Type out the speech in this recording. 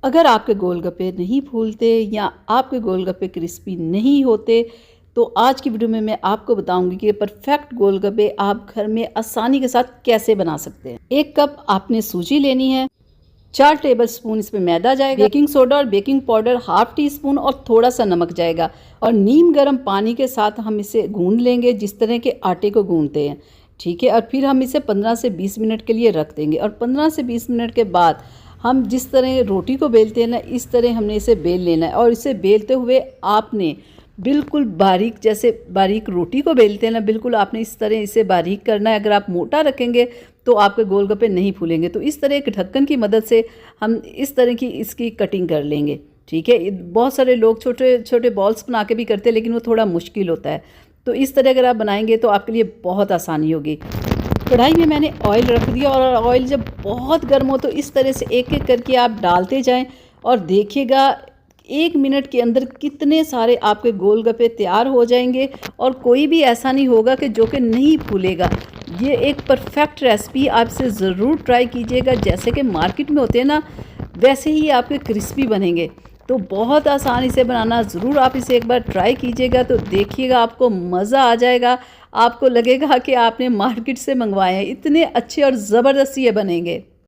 अगर आपके गोलगप्पे नहीं फूलते या आपके गोलगप्पे क्रिस्पी नहीं होते तो आज की वीडियो में मैं आपको बताऊंगी कि परफेक्ट गोलगप्पे आप घर में आसानी के साथ कैसे बना सकते हैं। 1 कप आपने सूजी लेनी है, 4 टेबलस्पून इसमें मैदा जाएगा, बेकिंग सोडा और बेकिंग पाउडर ½ टीस्पून और थोड़ा सा नमक जाएगा और नीम गर्म पानी के साथ हम इसे गूंद लेंगे जिस तरह के आटे को गूंदते हैं। ठीक है, और फिर हम इसे 15 से 20 मिनट के लिए रख देंगे और 15 से 20 मिनट के बाद हम जिस तरह रोटी को बेलते हैं ना, इस तरह हमने इसे बेल लेना है और इसे बेलते हुए आपने बिल्कुल बारीक, जैसे बारीक रोटी को बेलते हैं ना, बिल्कुल आपने इस तरह इसे बारीक करना है। अगर आप मोटा रखेंगे तो आपके गोलगप्पे नहीं फूलेंगे। तो इस तरह एक ढक्कन की मदद से हम इस तरह की इसकी कटिंग कर लेंगे। ठीक है, बहुत सारे लोग छोटे छोटे बॉल्स बना के भी करते हैं लेकिन वो थोड़ा मुश्किल होता है। तो इस तरह अगर आप बनाएंगे तो आपके लिए बहुत आसानी होगी। कढ़ाई में मैंने ऑयल रख दिया और ऑयल जब बहुत गर्म हो तो इस तरह से एक एक करके आप डालते जाएं और देखिएगा 1 मिनट के अंदर कितने सारे आपके गोलगप्पे तैयार हो जाएंगे और कोई भी ऐसा नहीं होगा कि जो कि नहीं फूलेगा। ये एक परफेक्ट रेसिपी आप इसे ज़रूर ट्राई कीजिएगा। जैसे कि मार्केट में होते हैं ना, वैसे ही आपके क्रिस्पी बनेंगे। तो बहुत आसान इसे बनाना, ज़रूर आप इसे एक बार ट्राई कीजिएगा तो देखिएगा आपको मज़ा आ जाएगा। आपको लगेगा कि आपने मार्केट से मंगवाए हैं, इतने अच्छे और ज़बरदस्त ये बनेंगे।